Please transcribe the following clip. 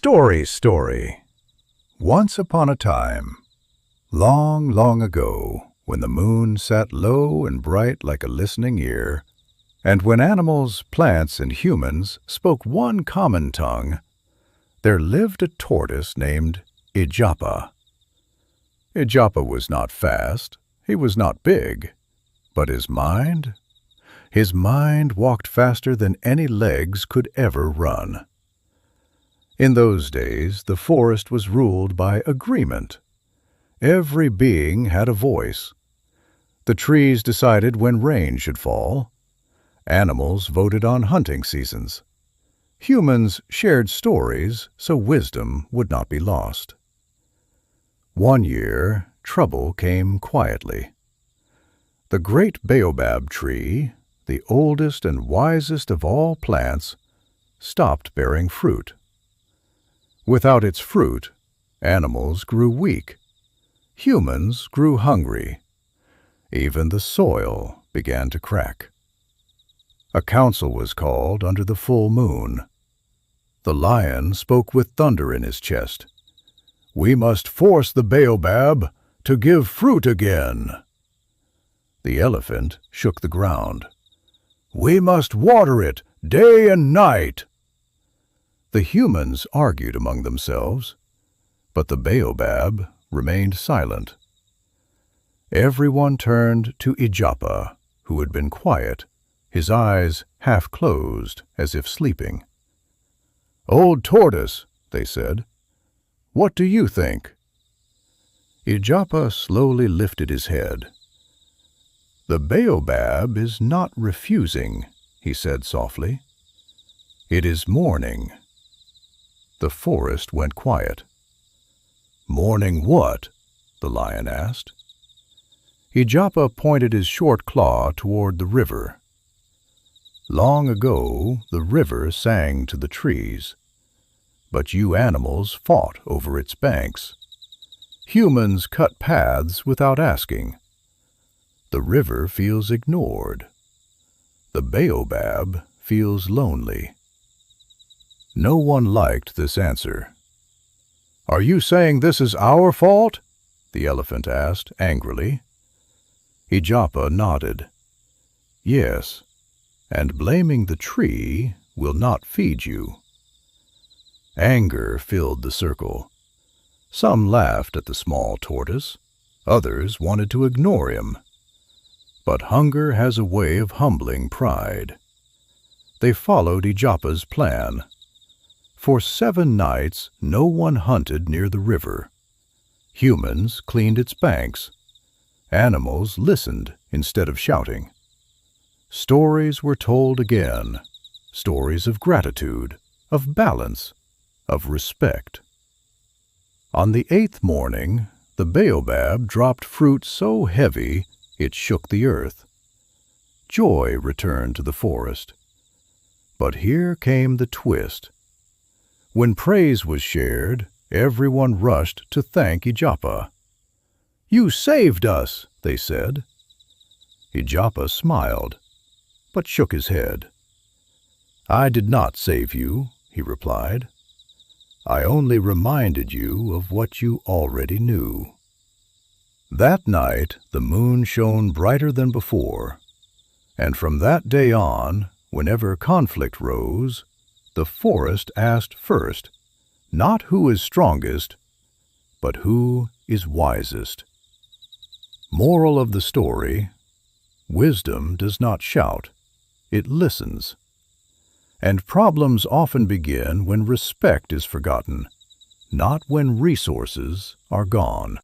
Story. Once upon a time, long, long ago, when the moon sat low and bright like a listening ear, and when animals, plants, and humans spoke one common tongue, there lived a tortoise named Ijapa. Ijapa was not fast, he was not big, but his mind walked faster than any legs could ever run. In those days, the forest was ruled by agreement. Every being had a voice. The trees decided when rain should fall. Animals voted on hunting seasons. Humans shared stories so wisdom would not be lost. One year, trouble came quietly. The great baobab tree, the oldest and wisest of all plants, stopped bearing fruit. Without its fruit, animals grew weak. Humans grew hungry. Even the soil began to crack. A council was called under the full moon. The lion spoke with thunder in his chest. "We must force the baobab to give fruit again." The elephant shook the ground. "We must water it day and night." The humans argued among themselves, but the baobab remained silent. Everyone turned to Ijapa, who had been quiet, his eyes half closed as if sleeping. "Old tortoise," they said, "what do you think?" Ijapa slowly lifted his head. "The baobab is not refusing," he said softly. "It is mourning." The forest went quiet. "Mourning what?" the lion asked. Ijapa pointed his short claw toward the river. "Long ago, the river sang to the trees, but you animals fought over its banks. Humans cut paths without asking. The river feels ignored. The baobab feels lonely." No one liked this answer. "Are you saying this is our fault?" the elephant asked angrily. Ijapa nodded. "Yes, and blaming the tree will not feed you." Anger filled the circle. Some laughed at the small tortoise. Others wanted to ignore him. But hunger has a way of humbling pride. They followed Ijapa's plan. For 7 nights, no one hunted near the river. Humans cleaned its banks. Animals listened instead of shouting. Stories were told again, stories of gratitude, of balance, of respect. On the 8th morning, the baobab dropped fruit so heavy it shook the earth. Joy returned to the forest. But here came the twist. When praise was shared, everyone rushed to thank Ijapa. "You saved us," they said. Ijapa smiled, but shook his head. "I did not save you," he replied. "I only reminded you of what you already knew." That night the moon shone brighter than before, and from that day on, whenever conflict rose, the forest asked first, not who is strongest, but who is wisest. Moral of the story: wisdom does not shout, it listens. And problems often begin when respect is forgotten, not when resources are gone.